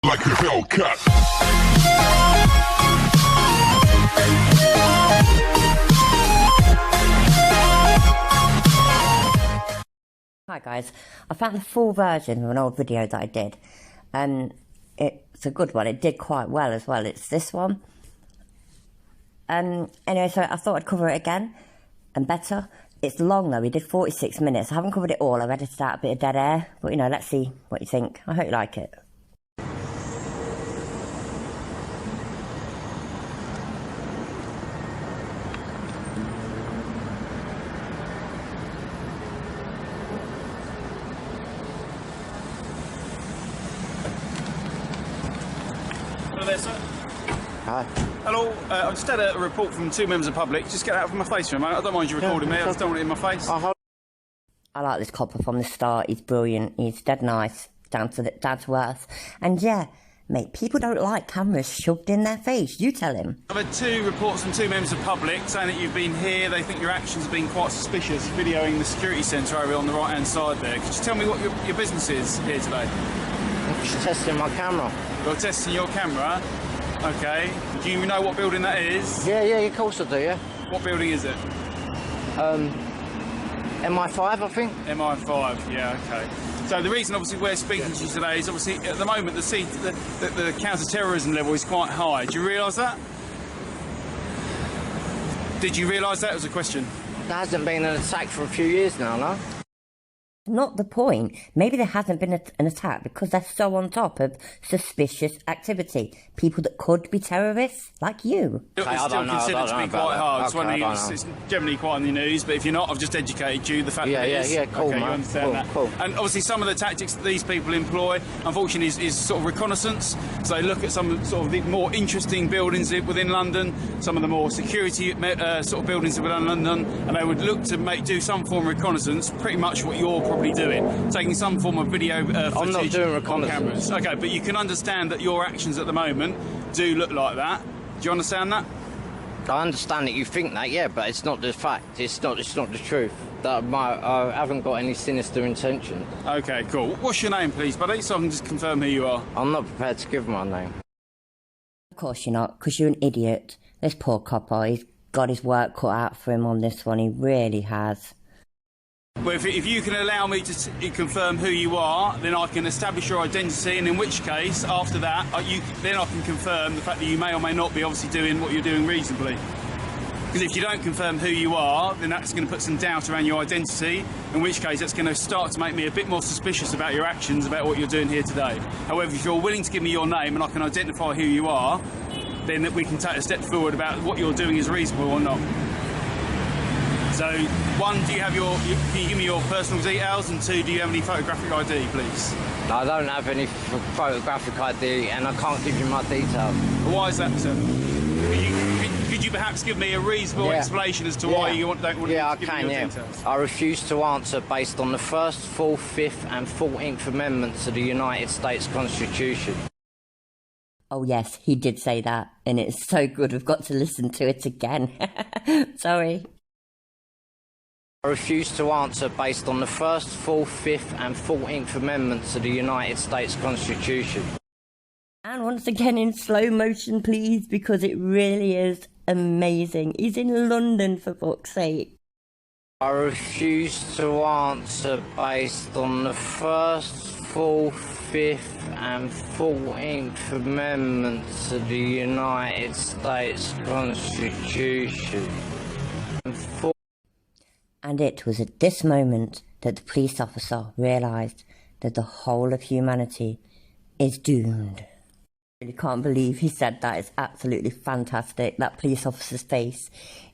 Like a Hellcat. Hi guys, I found the full version of an old video that I did, and it's a good one. It did quite well as well. It's this one. Anyway, so I thought I'd cover it again and better. It's long though. We did 46 minutes. I haven't covered it all. I've edited out a bit of dead air, but you know, let's see what you think. I hope you like it. Hello there, sir. Hi. Hello, I just had a report from two members of the public. Just get out from my face for a moment. I don't mind you recording me, I just don't want it in my face. I like this copper from the start. He's brilliant. He's dead nice, down to earth. And yeah, mate, people don't like cameras shoved in their face. You tell him. I've had two reports from two members of the public saying that you've been here. They think your actions have been quite suspicious, videoing the security centre over on the right-hand side there. Could you tell me what your business is here today? I'm just testing my camera. You're testing your camera? Okay. Do you know what building that is? Yeah, of course I do, yeah. What building is it? MI6, I think. MI6, yeah, okay. So the reason, obviously, we're speaking to you today is, obviously, at the moment, the counter-terrorism level is quite high. Do you realise that? Did you realise that? It was a question. There hasn't been an attack for a few years now, no? Not the point. Maybe there hasn't been an attack because they're so on top of suspicious activity. People that could be terrorists, like you. It's still considered to be quite hard. It's generally quite on the news, but if you're not, I've just educated you the fact that it is. Yeah, cool, okay, man. You understand that. Cool. And obviously some of the tactics that these people employ, unfortunately, is sort of reconnaissance. So they look at some sort of the more interesting buildings within London, some of the more security sort of buildings within London, and they would look to do some form of reconnaissance, pretty much what you're probably doing, taking some form of video footage. I'm not doing on reconnaissance. cameras. Okay, but you can understand that your actions at the moment do look like that. Do you understand that? I understand that you think that, yeah, but it's not the fact. It's not the truth. I haven't got any sinister intention. Okay, cool. What's your name, please, buddy, so I can just confirm who you are? I'm not prepared to give my name. Of course you're not, because you're an idiot. This poor copper, he's got his work cut out for him on this one. He really has. Well, if you can allow me to confirm who you are, then I can establish your identity, and in which case, after that, then I can confirm the fact that you may or may not be obviously doing what you're doing reasonably. Because if you don't confirm who you are, then that's going to put some doubt around your identity, in which case that's going to start to make me a bit more suspicious about your actions, about what you're doing here today. However, if you're willing to give me your name and I can identify who you are, then we can take a step forward about what you're doing is reasonable or not. So, one, can you give me your personal details, and two, do you have any photographic ID, please? I don't have any photographic ID, and I can't give you my details. Why is that, sir? Could you perhaps give me a reasonable explanation as to why you don't want to give me your details? I refuse to answer based on the 1st, 4th, 5th and 14th Amendments to the United States Constitution. Oh yes, he did say that, and it's so good we've got to listen to it again. Sorry. I refuse to answer based on the 1st, 4th, 5th and 14th Amendments to the United States Constitution. And once again in slow motion, please, because it really is amazing. He's in London, for fuck's sake. I refuse to answer based on the 1st, 4th, 5th and 14th Amendments to the United States Constitution. And it was at this moment that the police officer realised that the whole of humanity is doomed. I really can't believe he said that. It's absolutely fantastic. That police officer's face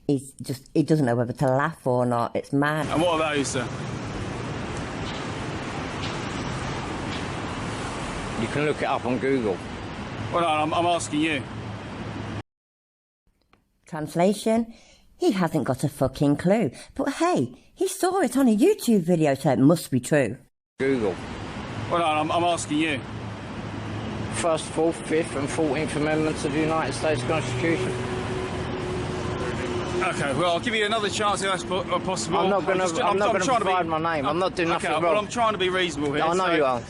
is just, he doesn't know whether to laugh or not. It's mad. And what are those, sir? You can look it up on Google. Well, no, I'm asking you. Translation? He hasn't got a fucking clue. But hey, he saw it on a YouTube video, so it must be true. Google. Well, no, I'm asking you. 1st, 4th, 5th and 14th Amendments of the United States Constitution. Okay, well, I'll give you another chance if that's possible. I'm not going to provide my name. I'm not doing nothing wrong. Well, I'm trying to be reasonable here. I know you are.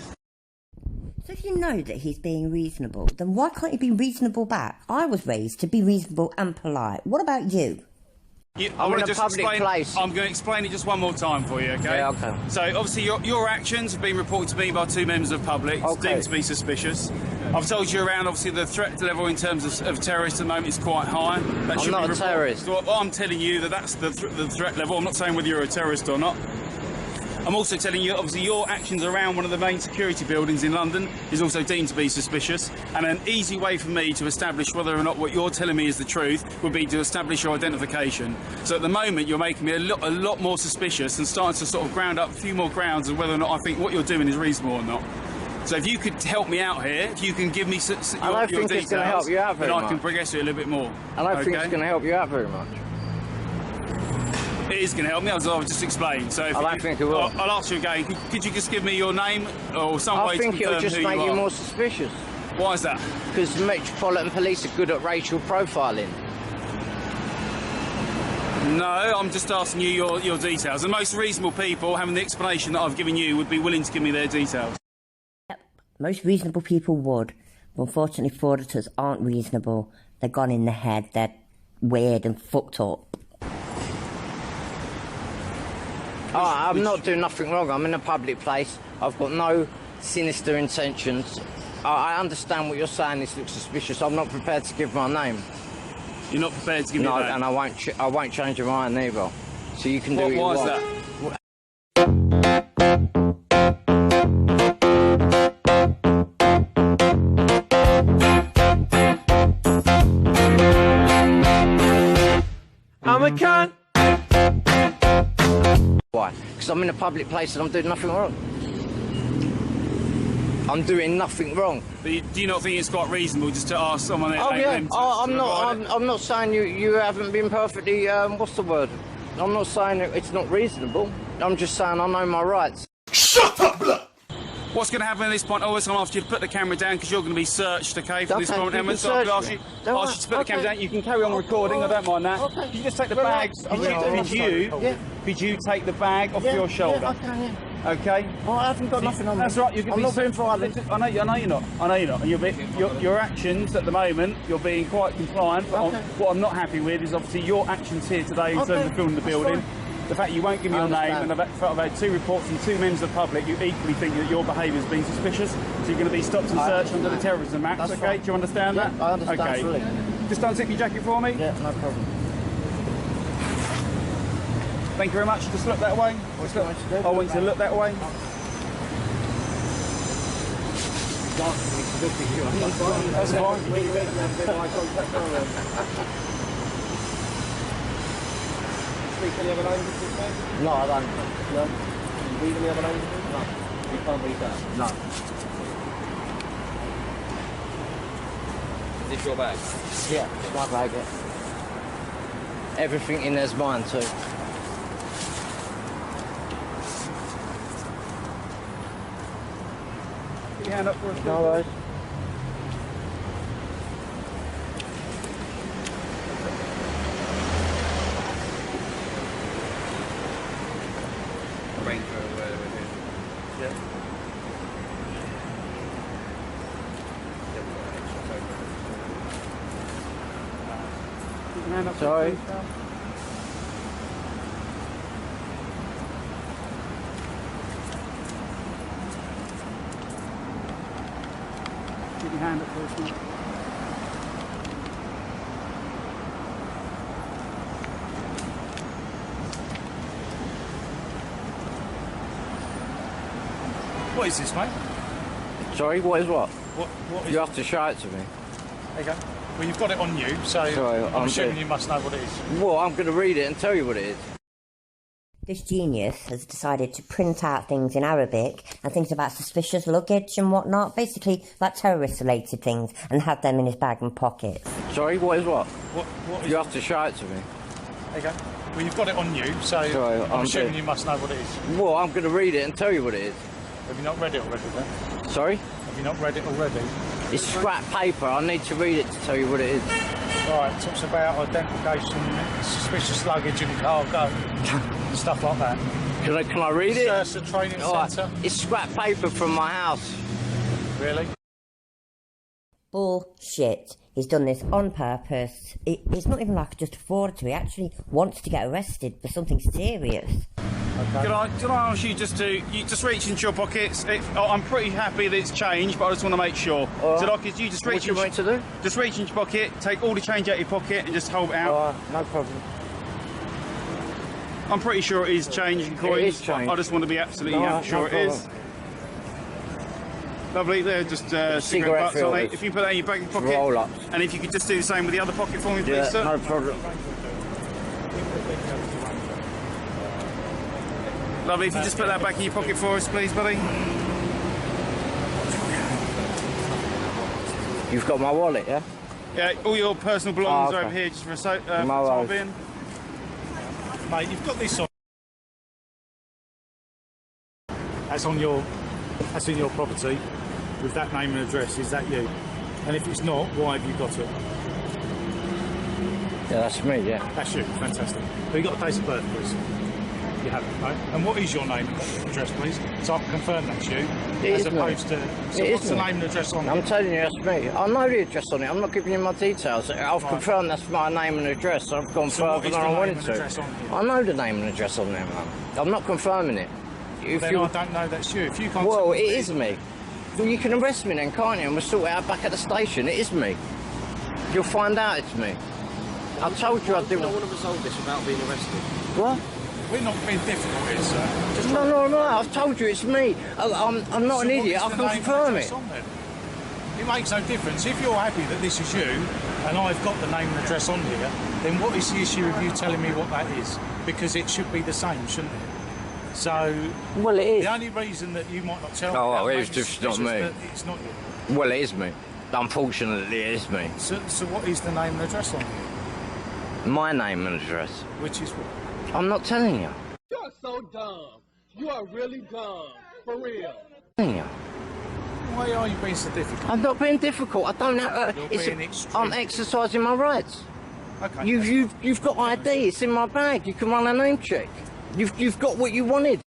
So if you know that he's being reasonable, then why can't you be reasonable back? I was raised to be reasonable and polite. What about you? I'm in a public place. I'm going to explain it just one more time for you, okay? Yeah, okay. So, obviously, your actions have been reported to me by 2 members of the public. It's deemed to be suspicious. I've told you around, obviously, the threat level in terms of terrorists at the moment is quite high. That I'm not a terrorist. So, I'm telling you that's the threat level. I'm not saying whether you're a terrorist or not. I'm also telling you, obviously, your actions around one of the main security buildings in London is also deemed to be suspicious. And an easy way for me to establish whether or not what you're telling me is the truth would be to establish your identification. So at the moment, you're making me a lot more suspicious and starting to sort of ground up a few more grounds of whether or not I think what you're doing is reasonable or not. So if you could help me out here, if you can give me your details, I don't think it's going to help you out very much. Then I can progress it a little bit more. I don't think it's going to help you out very much. It is going to help me, as I've just explained. So I don't think it will. I'll ask you again. Could you just give me your name or some way to confirm who you are? I think it'll just make you more suspicious. Why is that? Because the Metropolitan Police are good at racial profiling. No, I'm just asking you your details. The most reasonable people, having the explanation that I've given you, would be willing to give me their details. Yep, most reasonable people would. But unfortunately, frauditors aren't reasonable. They're gone in the head. They're weird and fucked up. I'm not doing nothing wrong. I'm in a public place. I've got no sinister intentions. I understand what you're saying. This looks suspicious. I'm not prepared to give my name. You're not prepared to give me no, your name? And I won't change your mind either. So you can do what you want. Why is that? I'm a cunt. Why? Because I'm in a public place and I'm doing nothing wrong. I'm doing nothing wrong. But do you not think it's quite reasonable just to ask someone? I'm not saying you haven't been perfectly. What's the word? I'm not saying it's not reasonable. I'm just saying I know my rights. Shut up, blood! What's going to happen at this point? I'm going to ask you to put the camera down because you're going to be searched, okay, for this moment. Emma, so I ask you to put the camera down. You can carry on recording, I don't mind that. Okay. Could you just take the bags? Could you take the bag off your shoulder? I can, yeah. Okay? Well, I haven't got nothing on me. That's right. I'm not being violent. I know you're not. And your actions at the moment, you're being quite compliant. But what I'm not happy with is obviously your actions here today in terms of filming the building. The fact you won't give me your name, and the fact I've had 2 reports from 2 members of the public, you equally think that your behaviour has been suspicious, so you're going to be stopped and searched under the Terrorism Act, okay? Fine. Do you understand that? I understand, okay. Fully. Just unzip your jacket for me? Yeah, no problem. Thank you very much. Just look that way. I want you to look that way. That's fine. Any other languages, mate? No, I don't. No? Can you read any other languages? No. You can't read that? No. Is this your bag? Yeah, it's my bag, yeah. Everything in there's mine too. Put your hand up for us. No worries. Sorry. Keep your hand up first, mate. What is this, mate? Sorry, what is what? What is you have to show it to me. There you go. Well, you've got it on you, so sorry, I'm assuming you must know what it is. Well, I'm going to read it and tell you what it is. This genius has decided to print out things in Arabic and things about suspicious luggage and whatnot, basically like terrorist-related things, and have them in his bag and pockets. Sorry, what is what? What is you have to show it to me. There you go. Well, you've got it on you, so sorry, I'm assuming you must know what it is. Well, I'm going to read it and tell you what it is. Have you not read it already, then? Sorry? Have you not read it already? It's scrap paper. I need to read it to tell you what it is. Right, it talks about identification, suspicious luggage and cargo, stuff like that. Can I read it? It's a training centre. It's scrap paper from my house. Really? Bullshit. He's done this on purpose. It's not even like just a frauditor. He actually wants to get arrested for something serious. Okay. Can I ask you just to reach into your pockets? I'm pretty happy that it's changed, but I just want to make sure. So, like, you just reach. What do you want to do? Just reach into your pocket, take all the change out of your pocket, and just hold it out. No problem. I'm pretty sure it is change and coins. It is change. I just want to be absolutely sure it is. Lovely, they're just cigarette butts, aren't they? If you put that in your back pocket, roll-ups. And if you could just do the same with the other pocket for me, please, sir. No problem. Lovely, if you just put that back in your pocket for us, please, buddy. You've got my wallet, yeah? Yeah, all your personal belongings are over here just for a time being. Mate, you've got this on. That's in your property with that name and address. Is that you? And if it's not, why have you got it? Yeah, that's me, yeah. That's you. Fantastic. Have you got a date of birth, please? You haven't, right? And what is your name and address, please? So I can confirm that's you. As opposed to. So what's the name and address on it? I'm telling you, that's me. I know the address on it. I'm not giving you my details. I've confirmed that's my name and address. I've gone further than I wanted to. I know the name and address on there, man. I'm not confirming it. Then I don't know that's you. If you can't. Well, it is me. Well, you can arrest me then, can't you? And we'll sort it out back at the station. It is me. You'll find out it's me. I told you I didn't. I want to resolve this without being arrested. What? We're not being difficult here, sir. No. I've told you it's me. I'm not an idiot. I can confirm it. It makes no difference. If you're happy that this is you, and I've got the name and address on here, then what is the issue of you telling me what that is? Because it should be the same, shouldn't it? So, well, it is. The only reason that you might not tell me... Oh, it's just not me. It's not you. Well, it is me. Unfortunately, it is me. So what is the name and address on here? My name and address. Which is what? I'm not telling you. You're so dumb. You are really dumb. For real. Why are you being so difficult? I'm not being difficult. I don't have. I'm exercising my rights. Okay. You've got ID. It's in my bag. You can run a name check. You've got what you wanted.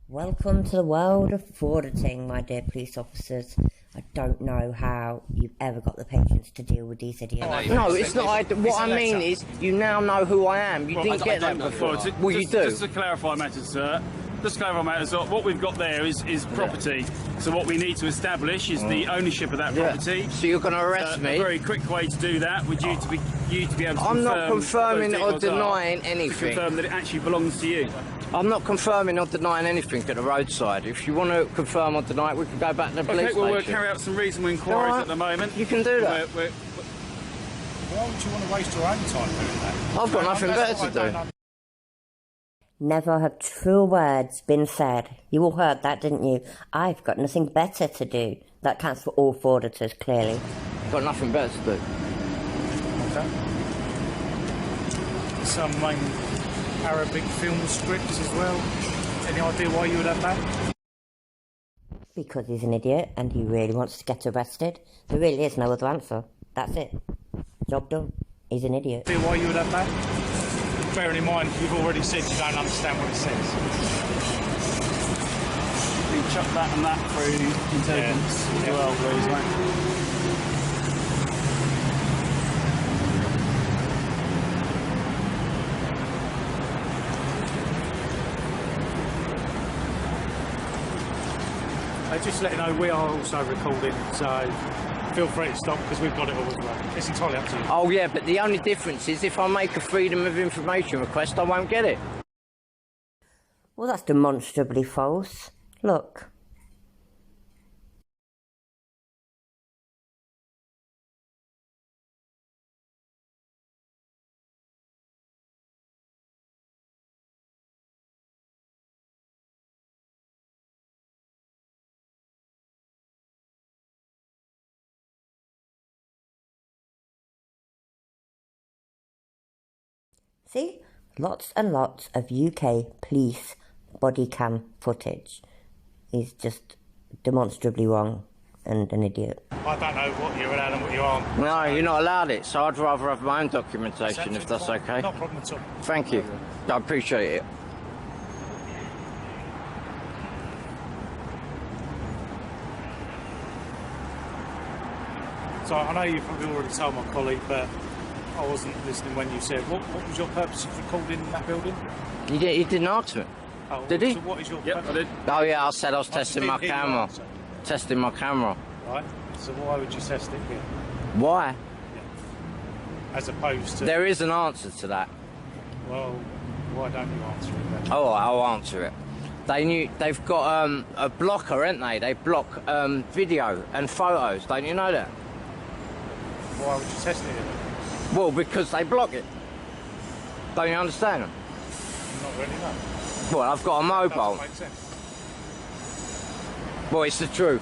Welcome to the world of frauditing, my dear police officers. I don't know how you've ever got the patience to deal with these idiots. No, it's not. What I mean is, you now know who I am. You didn't get that before. Well, you do. Just to clarify matters, sir. What we've got there is property. So what we need to establish is the ownership of that property. So you're going to arrest me? A very quick way to do that would you to be able to confirm. I'm not confirming or denying anything. To confirm that it actually belongs to you. I'm not confirming or denying anything at the roadside. If you want to confirm or deny it, we can go back to the police station. We'll carry out some reasonable inquiries at the moment. You can do that. Why would you want to waste your own time doing that? I've got nothing better to do. Never have true words been said. You all heard that, didn't you? I've got nothing better to do. That counts for all frauditors, clearly. I've got nothing better to do. Okay. Some Arabic film scripts as well. Any idea why you would have that? Because he's an idiot and he really wants to get arrested. There really is no other answer. That's it. Job done. He's an idiot. Idea why you would have that? Bearing in mind, you've already said you don't understand what it says. You chuck that and that through intelligence as well, please, mate. Just let you know, we are also recording, so feel free to stop because we've got it all as well. It's entirely up to you. Oh yeah, but the only difference is if I make a freedom of information request, I won't get it. Well, that's demonstrably false. Look. See? Lots and lots of UK police body cam footage. He's just demonstrably wrong and an idiot. I don't know what you're allowed and what you aren't. No, you're not allowed it, so I'd rather have my own documentation if that's okay. Not a problem at all. Thank you. I appreciate it. So I know you've probably already told my colleague, but I wasn't listening when you said, what was your purpose if you called in that building? He didn't answer it. Oh, Did he? So what is your Yep, purpose? I did. Oh yeah, I said I was testing my didn't hear you camera. answer. Testing my camera. Right. So why would you test it here? Why? As opposed to... There is an answer to that. Well, why don't you answer it then? Oh, I'll answer it. They've got a blocker, haven't they? They block video and photos. Don't you know that? Why would you test it here? Well, because they block it. Don't you understand? Not really, no. Well, I've got a mobile. Doesn't make sense. Well, it's the truth.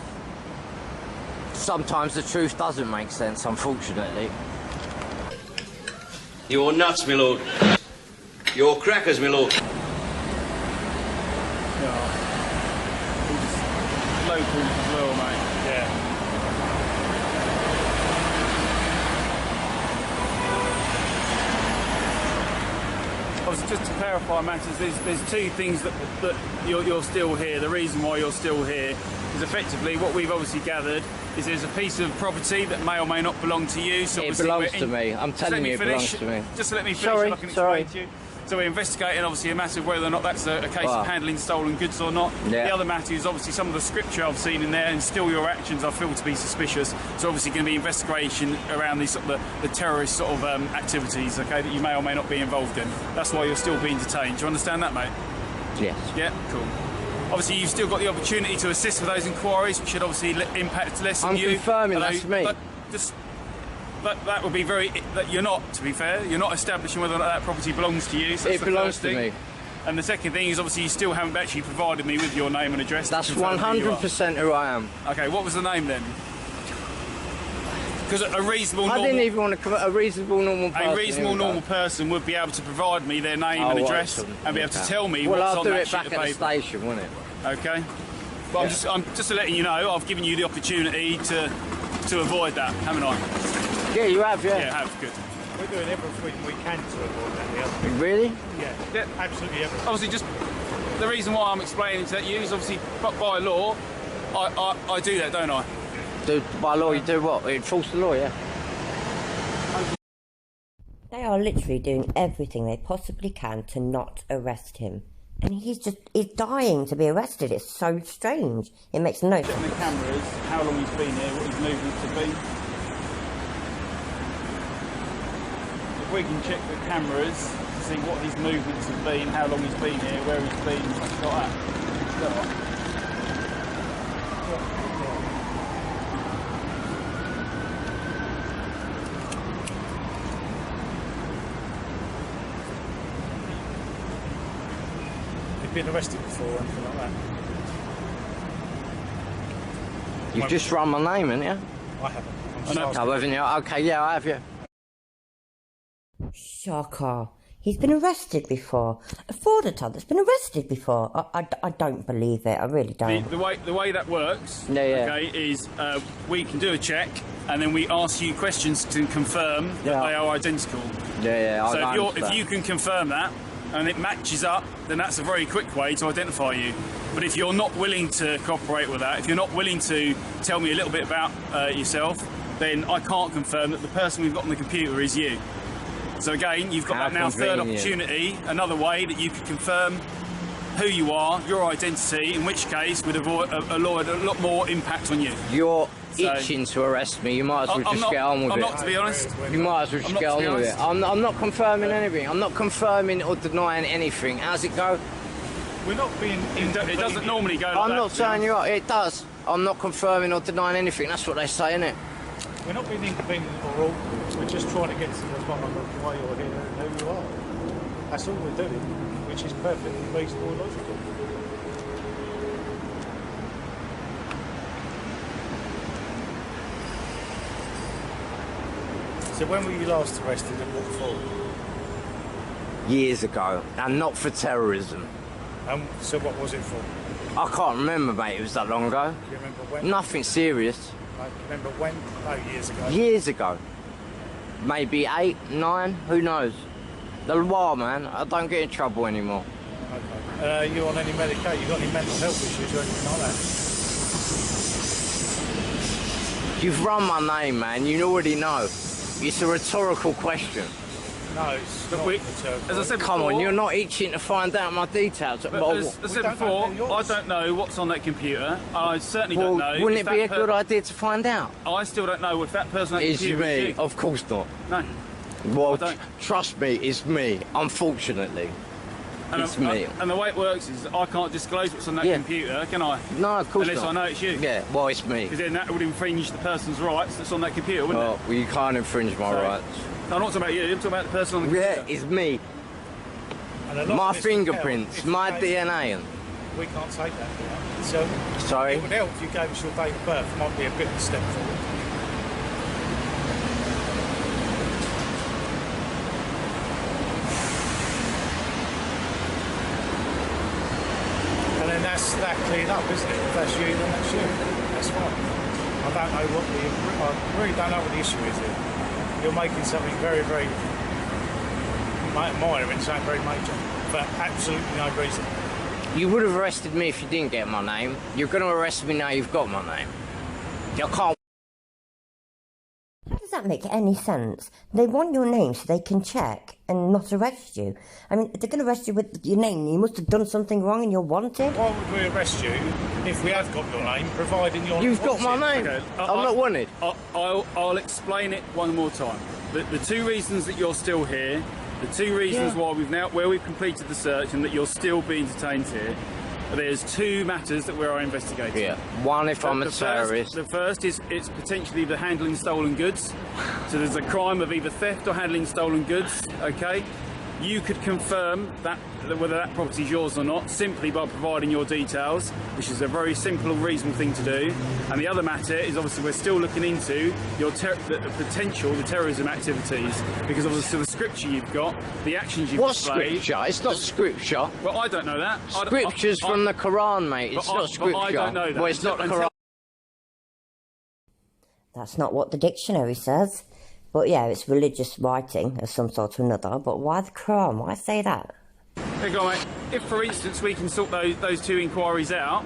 Sometimes the truth doesn't make sense, unfortunately. You're nuts, my lord. You're crackers, my lord. Local as well, mate. Yeah. Obviously, just to clarify matters, there's two things that you're still here. The reason why you're still here is effectively what we've obviously gathered is there's a piece of property that may or may not belong to you. So It obviously belongs we're to me. I'm just let telling me you it finish. belongs to me. Just let me finish Sorry, and I can sorry. explain to you. So we're investigating obviously a matter of whether or not that's a case Wow. of handling stolen goods or not. Yeah. The other matter is obviously some of the scripture I've seen in there and still your actions I feel to be suspicious. So obviously going to be investigation around these sort of the terrorist sort of activities, okay, that you may or may not be involved in. That's why you're still being detained. Do you understand that, mate? Yes. Yeah, cool. Obviously, you've still got the opportunity to assist with those inquiries, which should obviously impact less on I'm you. confirming Although- that's me. but just that would be very. That you're not, to be fair, you're not establishing whether or not that property belongs to you. So that's It the belongs first to thing. me. And the second thing is obviously you still haven't actually provided me with your name and address. to That's confirm who you are. 100% who I am. Okay, what was the name then? Because a reasonable I normal. didn't even want to commit a reasonable normal person. A reasonable Here we go. normal person would be able to provide me their name Oh, and right, address so- and be able to okay. tell me Well, what's I'll on do that it sheet back of at the paper. station, won't it? Okay. But I'm just to let you know, I've given you the opportunity to avoid that, haven't I? Yeah, you have, Yeah, yeah. have, good. We're doing everything we can to avoid that. The other thing. Really? Yeah. Yeah. Absolutely everything. Obviously, just the reason why I'm explaining to you is obviously, but by law, I do that, don't I? By law, you do what? You enforce the law, yeah. They are literally doing everything they possibly can to not arrest him. And he's dying to be arrested. It's so strange. It makes no sense. The cameras, how long he's been here, what his movements have been. If we can check the cameras to see what his movements have been, how long he's been here, where he's been, stuff like that. You've been arrested before or anything like that? You've just run my name, haven't you? I haven't. I'm just I know. asking. Oh, haven't you? Okay, yeah, I have, yeah. Shocker. He's been arrested before. A frauditor that's been arrested before. I don't believe it. I really don't. The way that works, Yeah, yeah. okay, is we can do a check and then we ask you questions to confirm that Yeah. they are identical. Yeah, yeah, So I if understand. you can confirm that and it matches up, then that's a very quick way to identify you. But if you're not willing to cooperate with that, if you're not willing to tell me a little bit about yourself, then I can't confirm that the person we've got on the computer is you. So again, you've got How that now third convenient. opportunity, another way that you could confirm who you are, your identity, in which case would avoid a lot more impact on you. You're So- itching to arrest me. You might as well I'm just not, get on with I'm it. not, to be honest. You might as well just not, get to on be with it. honest. I'm not confirming anything. I'm not confirming or denying anything. How's it go? We're not being. It doesn't normally go like I'm that, not to be saying honest. you're right. It does. I'm not confirming or denying anything. That's what they say, innit? We're not being inconvenient or awkward. We're just trying to get to the bottom of why you're here and who you are. That's all we're doing, which is perfectly reasonable and logical. So when were you last arrested and what for? Years ago, and not for terrorism. So what was it for? I can't remember, mate. It was that long ago. Do you remember when? Nothing serious. Do you remember when? No, years ago. Years ago. Maybe 8, 9, who knows? The while, man. I don't get in trouble anymore. Okay. You on any medication? You got any mental health issues or anything like that? You've run my name, man. You already know. It's a rhetorical question. No, it's not. As I said Come before, on, you're not itching to find out my details. As I said before, I don't know what's on that computer. I certainly don't know. Wouldn't it be a good idea to find out? I still don't know if that person on that It's computer is me. you. Of course not. No. Well, I don't. trust me, it's me. Unfortunately. It's me. And the way it works is I can't disclose what's on that computer, can I? No, of course Unless not. I know it's you. Yeah, well, it's me. Because then that would infringe the person's rights that's on that computer, wouldn't it? Well, you can't infringe my rights. No, I'm not talking about you, I'm talking about the person on the Yeah, computer. it's me. And a lot My of this would fingerprints, help if my you gave- DNA. We can't take that now. So Sorry? it would help if you gave us your date of birth. Might be a bit of a step forward. And then that's that cleared up, isn't it? If that's you, then that's you. That's fine. I don't know what I really don't know what the issue is here. You're making something very, very minor and something very major for absolutely no reason. You would have arrested me if you didn't get my name. You're going to arrest me now you've got my name. You can't. How does that make any sense? They want your name so they can check and not arrest you. I mean, if they're going to arrest you with your name, you must have done something wrong and you're wanted. Why would we arrest you if we have got your name, providing you're You've got my name. Okay, I'm not wanted. I'll explain it one more time. The two reasons that you're still here, the two reasons why we've completed the search and that you're still being detained here, there's two matters that we are investigating. Yeah. One, if I'm a terrorist. The first is it's potentially the handling stolen goods. So there's a crime of either theft or handling stolen goods. Okay. You could confirm that whether that property is yours or not simply by providing your details, which is a very simple and reasonable thing to do. And the other matter is obviously we're still looking into your the terrorism activities, because obviously the scripture you've got, the actions you've What displayed. scripture? It's not scripture. Well, I don't know that. Scripture's from the Quran, mate. It's not scripture. But I don't know that. Well, it's not the Quran. That's not what the dictionary says. But yeah, it's religious writing of some sort or another. But why the Quran? Why say that? There you go, mate. If, for instance, we can sort those two inquiries out,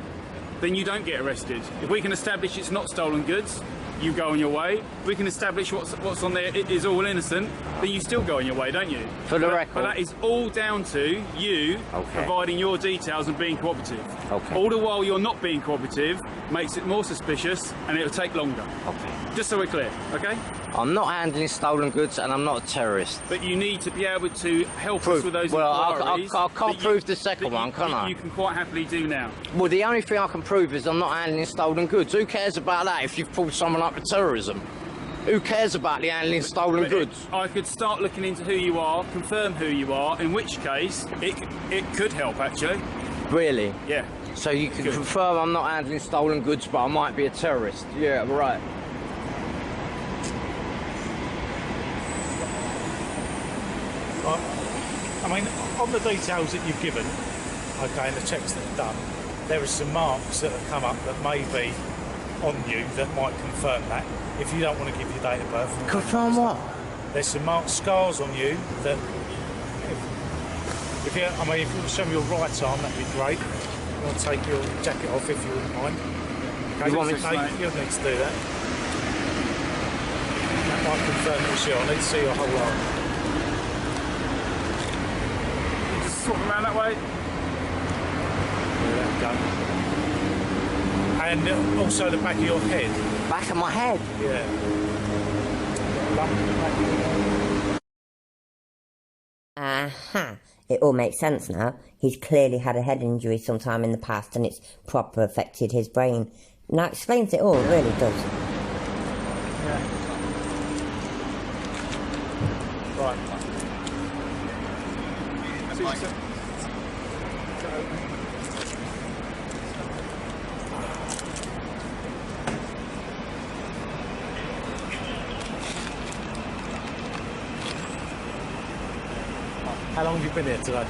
then you don't get arrested. If we can establish it's not stolen goods, you go on your way. If we can establish what's on there is all innocent, then you still go on your way, don't you? For the record. But that is all down to you providing your details and being cooperative. Okay. All the while you're not being cooperative makes it more suspicious and it'll take longer. Okay. Just so we're clear, okay? I'm not handling stolen goods and I'm not a terrorist. But you need to be able to help us with those inquiries. I can't prove the second one, can I? You can quite happily do now. Well, the only thing I can prove is I'm not handling stolen goods. Who cares about that if you've pulled someone up for terrorism? Who cares about the handling stolen goods? I could start looking into who you are, confirm who you are, in which case it could help, actually. Really? Yeah. So you can confirm I'm not handling stolen goods, but I might be a terrorist. Yeah, right. I mean, on the details that you've given, okay, and the checks that are done, there are some marks that have come up that may be on you that might confirm that. If you don't want to give your date of birth. Confirm what? There's some marked scars on you that, if you want to show me your right arm, that'd be great. You want to take your jacket off if you wouldn't mind. Okay, You want me to? no, you don't need to do that. That might confirm it's you. I need to see your whole arm. Just swap around that way. There we go. And also the back of your head. Back of my head? Yeah. Lump in the back of your head. Aha! It all makes sense now. He's clearly had a head injury sometime in the past and it's proper affected his brain. Now it explains it all, it really does. Yeah. Right. How long have you been here today?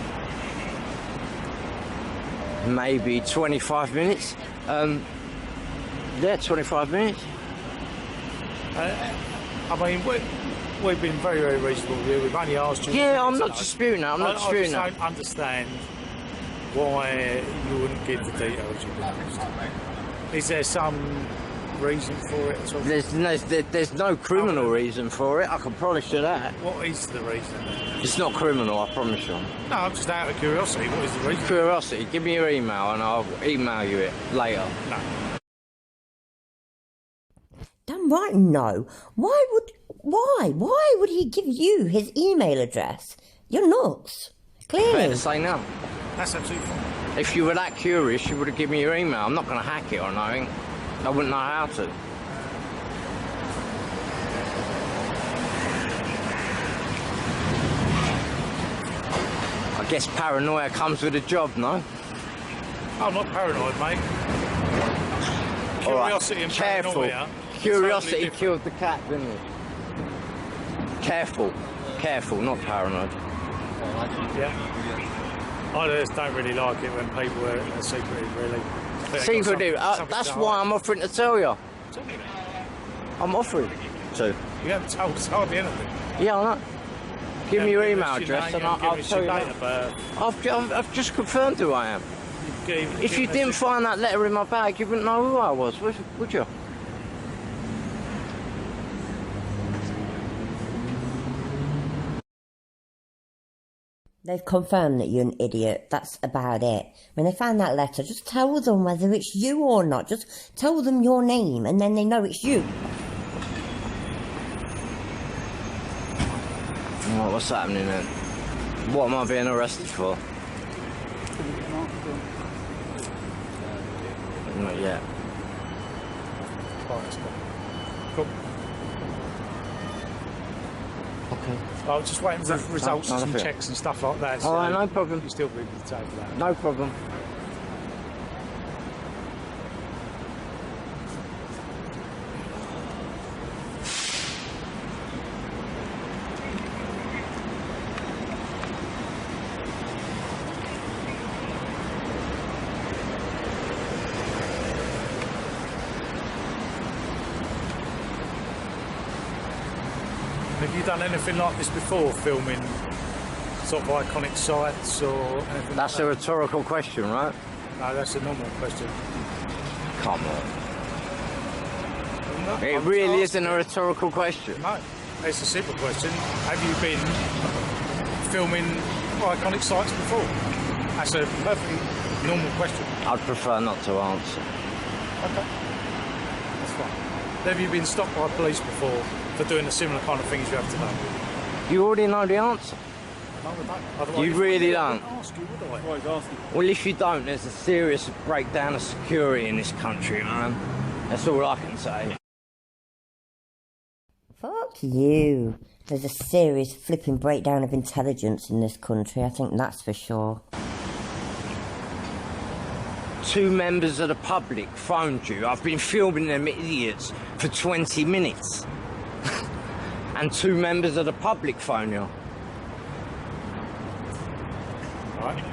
Maybe 25 minutes. Yeah, 25 minutes. I mean, we've been very, very reasonable with you. We've only asked you... Yeah, I'm not disputing that. I'm not disputing I that. just don't understand why you wouldn't give the details you've been asked. Is there some reason for it at all? There's no criminal reason for it, I can promise you that. What is the reason then? It's not criminal, I promise you. No, I'm just out of curiosity. What is the reason? Curiosity, give me your email and I'll email you it later. No. Damn right, no. Why would he give you his email address? You're nuts. Fair Clearly. to say no. That's absolutely fine. If you were that curious, you would have given me your email. I'm not going to hack it or nothing. I wouldn't know how to. I guess paranoia comes with a job, no? I'm not paranoid, mate. All right, Curiosity and careful. paranoia. Curiosity totally killed the cat, didn't it? Careful. Careful, not paranoid. Yeah. I just don't really like it when people are secretive, really. Secretive. That's why I'm offering to tell you. I'm offering to. You haven't told us hardly anything. Yeah, I know. Give me your email address and I'll tell you. Date of birth. I've just confirmed who I am. If you didn't find that letter in my bag, you wouldn't know who I was, would you? They've confirmed that you're an idiot. That's about it. When they find that letter, just tell them whether it's you or not. Just tell them your name and then they know it's you. Right, what's happening then? What am I being arrested for? Not yet. Cool. Okay. I was just waiting for results no, and nothing. checks and stuff like that. All right, no problem. You still be able to take that. No problem. Have you done anything like this before, filming sort of iconic sites or anything? That's a rhetorical question, right? No, that's a normal question. Come on. No, It I'm really asking. isn't a rhetorical question. No, it's a simple question. Have you been filming iconic sites before? That's a perfectly normal question. I'd prefer not to answer. Okay, that's fine. Have you been stopped by police before for doing the similar kind of things you have today? You already know the answer. No, I don't. Otherwise, You really I don't. wouldn't ask you, would I? Well, if you don't, there's a serious breakdown of security in this country, man. That's all I can say. Fuck you. There's a serious flipping breakdown of intelligence in this country, I think that's for sure. 2 members of the public phoned you. I've been filming them idiots for 20 minutes. And 2 members of the public phone you. Right.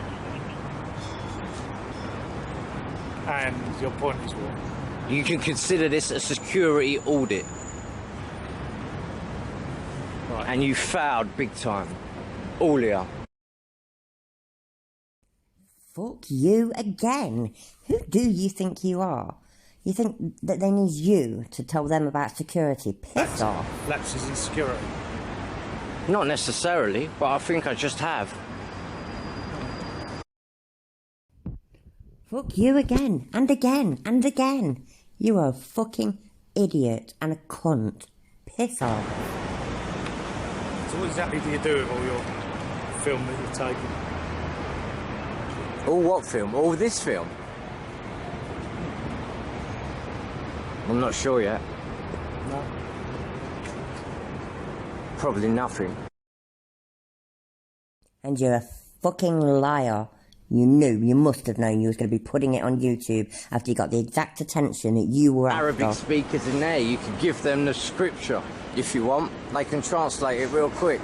And your point is what? You can consider this a security audit. Right. And you failed big time. All of you. Fuck you again. Who do you think you are? You think that they need you to tell them about security? Piss off. Lapses in security. Not necessarily, but I think I just have. Fuck you again, and again, and again. You are a fucking idiot and a cunt. Piss off. So what exactly do you do with all your film that you've taken? All what film? All this film? I'm not sure yet. No. Probably nothing. And you're a fucking liar. You must have known you was going to be putting it on YouTube after you got the exact attention that you were Arabic after. speakers in there, you can give them the scripture if you want. They can translate it real quick.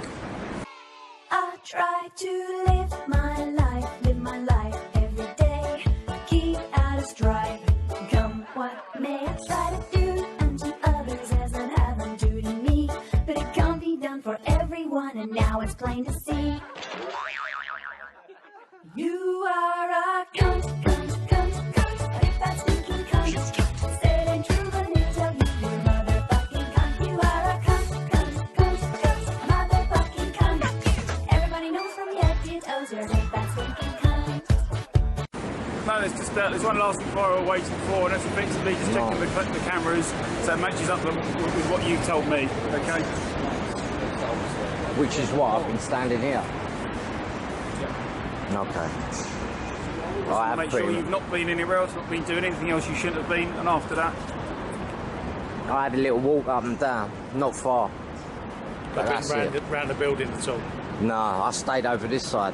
I try to live my life every day. Keep out of strife, come what may. I try to do unto others as I'd have them do to me. But it can't be done for everyone, and now it's plain to see. You are a cunt, cunt, cunt, cunt. If that's thinking cunt, said ain't true, but it there's one last inquiry we're waiting for, and that's effectively just checking the cameras so it matches up with what you told me, okay? Which is what I've been standing here. Okay. Just make sure you've not been anywhere else, not been doing anything else you shouldn't have been, and after that... I had a little walk up and down, not far. But that's round the building at all? No, I stayed over this side.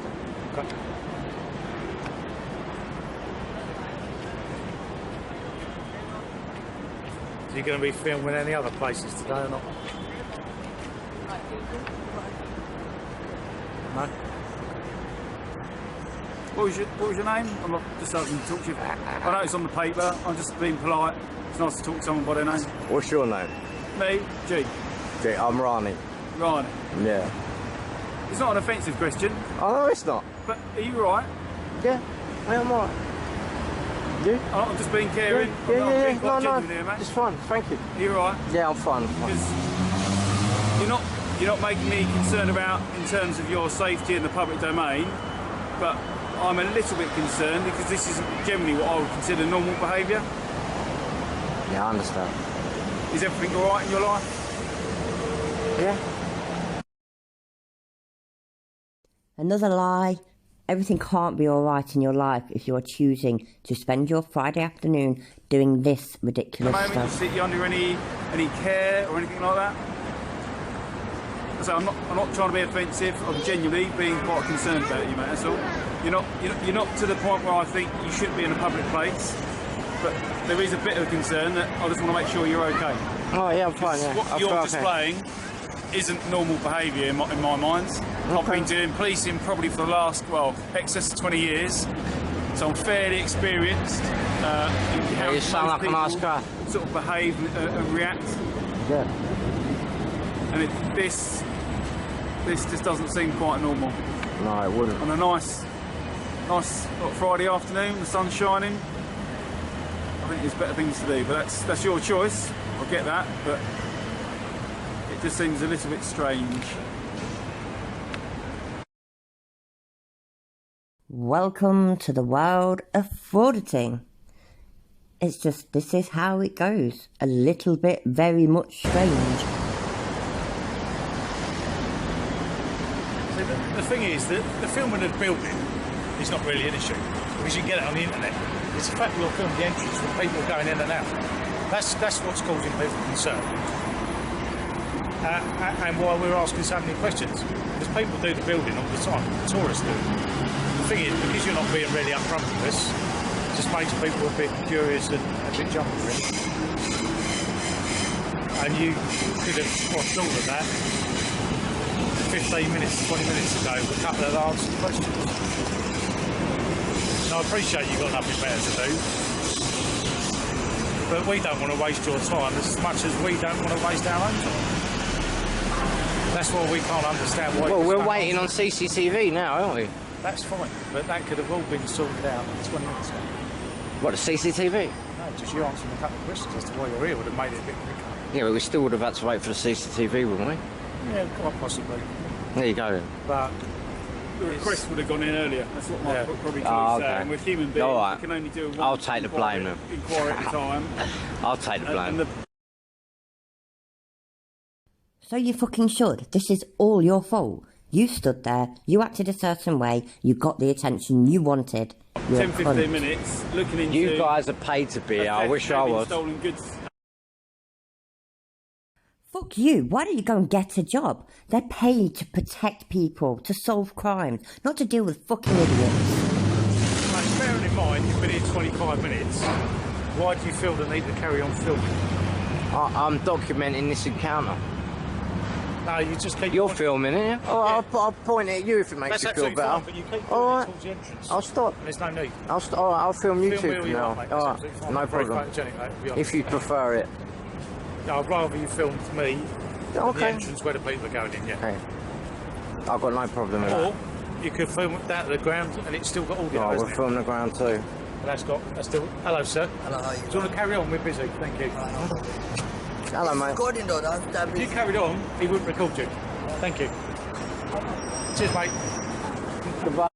Okay. Are you going to be filming any other places today or not? No? What was your name? I'm not just asking to talk to you. I know it's on the paper, I'm just being polite. It's nice to talk to someone by their name. What's your name? Me, G. G, I'm Rani. Rani. Yeah. It's not an offensive question. Oh, no, it's not. But are you right? Yeah, I'm alright. You? I'm just being caring. Yeah, I'm being quite genuine here, mate. It's fine, thank you. Are you right? Yeah, I'm fine. Because you're not making me concerned about in terms of your safety in the public domain, but I'm a little bit concerned because this isn't generally what I would consider normal behaviour. Yeah, I understand. Is everything all right in your life? Yeah. Another lie. Everything can't be alright in your life if you're choosing to spend your Friday afternoon doing this ridiculous At the moment, stuff. you under any care or anything like that? So I'm not trying to be offensive. I'm genuinely being quite concerned about you, mate. That's all. You're not to the point where I think you shouldn't be in a public place, but there is a bit of concern that I just want to make sure you're okay. Oh yeah, I'm fine. Yeah. What you're displaying isn't normal behaviour in my mind. Okay. I've been doing policing probably for the last, excess of 20 years, so I'm fairly experienced in how you sound like a nice guy. Sort of behave and react. Yeah. And this just doesn't seem quite normal. No, it wouldn't. On a nice Friday afternoon, the sun's shining. I think there's better things to do, but that's your choice. I get that, but it just seems a little bit strange. Welcome to the world of frauditing. It's just, this is how it goes. A little bit very much strange. So the thing is that the filming of the building is not really an issue because you can get it on the internet. It's the fact that you're filming the entrance with people going in and out. That's what's causing people concern. And why we're asking so many questions. Because people do the building all the time, tourists do. The thing is, because you're not being really upfront with us, it just makes people a bit curious and a bit jumpy, really. And you could have watched all of that 15 minutes, 20 minutes ago with a couple of answered questions. And I appreciate you've got nothing better to do. But we don't want to waste your time as much as we don't want to waste our own time. That's why we can't understand why... Well, we're waiting on CCTV now, aren't we? That's fine, but that could have all been sorted out 20 minutes ago. What, the CCTV? No, just you answering a couple of questions as to why you're here would have made it a bit quicker. Yeah, but we still would have had to wait for the CCTV, wouldn't we? Yeah, quite possibly. There you go then. But... The request would have gone in earlier. That's what my probably okay. We're human beings. All right. We can only do one I'll take the blame then. Inquiry at a time. I'll take the blame. So you fucking should. This is all your fault. You stood there, you acted a certain way, you got the attention you wanted. 10-15 minutes looking into... You guys are paid to be here. I wish I was. Stolen goods. Fuck you. Why don't you go and get a job? They're paid to protect people, to solve crimes, not to deal with fucking idiots. Mate, bearing in mind you've been here 25 minutes, why do you feel the need to carry on filming? I'm documenting this encounter. No, you just keep... You're filming, aren't you? Oh, Yeah. I'll point it at you if it makes you feel better. Fine, but you keep All right. towards the entrance. I'll stop. And there's no need. I'll film YouTube Film from you now. are, mate. All That's right, absolutely fine. no I'm very problem. photogenic, mate, to be honest. If you prefer it. No, I'd rather you filmed me than Okay. the entrance where the people are going in, yeah. Hey, I've got no problem with Or that. you could film it down to the ground and it's still got audio, Oh, hasn't we're it? filming the ground too. And that's still... Hello, sir. Hello, how are you? Do you want to carry on? We're busy. Thank you. Hello, mate. Recording though, that's If you carried on, he wouldn't record you. Thank you. Cheers, mate. Goodbye.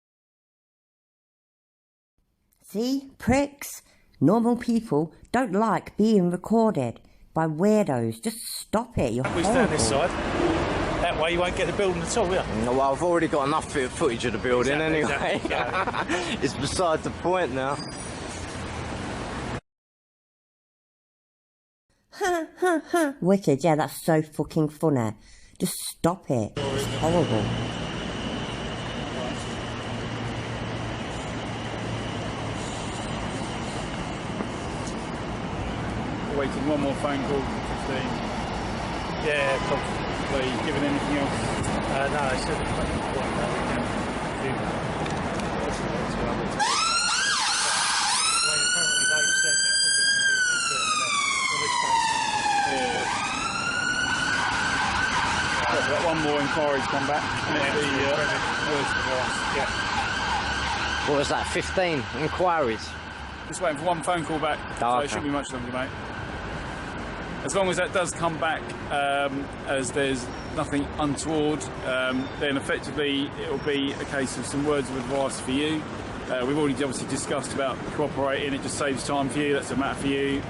See? Pricks. Normal people don't like being recorded by weirdos. Just stop it. You're We stand this horrible. side. That way you won't get the building at all, yeah? No, well, I've already got enough footage of the building anyway. Exactly. It's beside the point now. Wicked, yeah, that's so fucking funny. Just stop it. It's horrible. Waiting one more phone call for 15. Yeah, probably. Are you giving anything else? No, I said we Got one more inquiry to come back. What was that, 15 inquiries? Just waiting for one phone call back, so it shouldn't be much longer, mate. As long as that does come back, as there's nothing untoward, then effectively it'll be a case of some words of advice for you. We've already obviously discussed about cooperating. It just saves time for you. That's a matter for you.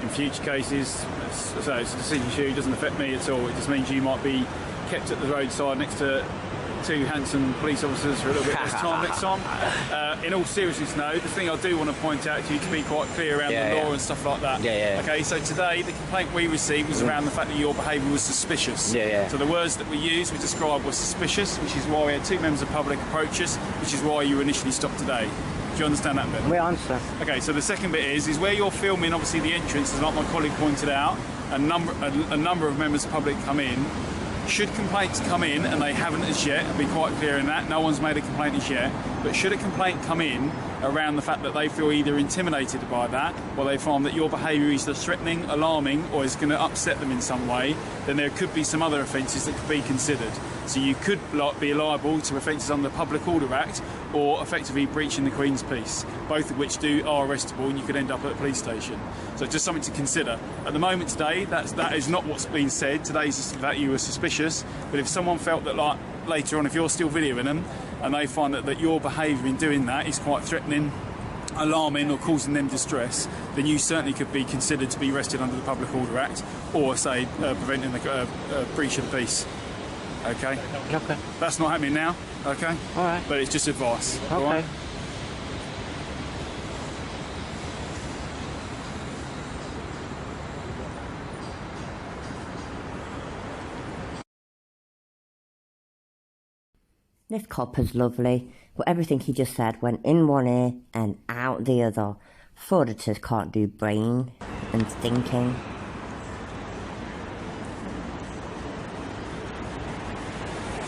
In future cases, so it's a decision for you. It doesn't affect me at all. It just means you might be kept at the roadside next to two handsome police officers for a little bit less time next time. In all seriousness, no, the thing I do want to point out to you, to be quite clear around the law and stuff like that. Okay, so today the complaint we received was around the fact that your behaviour was suspicious. So the words that we used, we described were suspicious, which is why we had two members of the public approach us, which is why you were initially stopped today. Do you understand that bit? We understand. Okay, so the second bit is where you're filming, obviously the entrance, as like my colleague pointed out, a number of members of the public come in. Should complaints come in, and they haven't as yet, I'll be quite clear in that, no one's made a complaint as yet, but should a complaint come in around the fact that they feel either intimidated by that, or they find that your behaviour is either threatening, alarming, or is going to upset them in some way, then there could be some other offences that could be considered. So you could be liable to offences under the Public Order Act, or effectively breaching the Queen's peace, both of which are arrestable, and you could end up at a police station. So just something to consider. At the moment today, that is not what's been said. Today's just that you were suspicious, but if someone felt that, like, later on, if you're still videoing them, and they find that your behaviour in doing that is quite threatening, alarming, or causing them distress, then you certainly could be considered to be arrested under the Public Order Act, or, say, preventing the breach of the peace. Okay? Okay. That's not happening now, okay? All right. But it's just advice. Okay. All right? This copper's lovely, but everything he just said went in one ear and out the other. Frauditors can't do brain and thinking.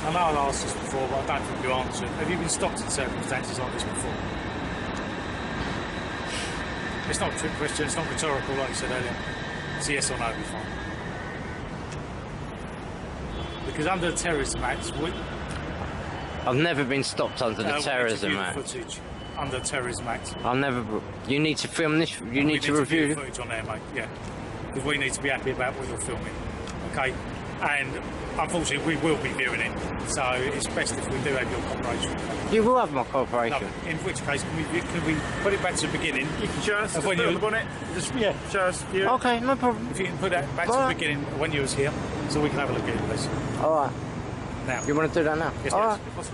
I know I asked this before, but I don't think you answered. Have you been stopped in circumstances like this before? It's not a trick question, it's not rhetorical like you said earlier. It's a yes or no, it'll be fine. Because under the Terrorism Act, I've never been stopped under the Terrorism Act. Footage under the Terrorism Act. I've never. You need to film this. You need to review the footage on there, mate. Yeah, because we need to be happy about what you're filming. Okay, and unfortunately, we will be viewing it. So it's best if we do have your cooperation. You will have my cooperation. No, in which case, can we put it back to the beginning? You can show us, when put you on the bonnet, just show us. View. Okay, no problem. If you can put that back to the beginning when you was here, so we can have a look at it, please. All right. Now. You want to do that now? Yes, all yes. right. If possible.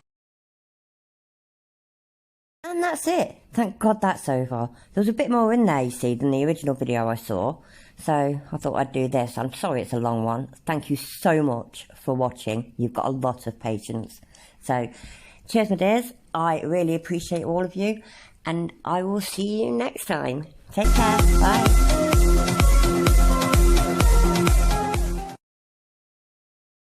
And that's it. Thank God that's over. There was a bit more in there, you see, than the original video I saw. So I thought I'd do this. I'm sorry it's a long one. Thank you so much for watching. You've got a lot of patience. So cheers, my dears. I really appreciate all of you. And I will see you next time. Take care. Bye.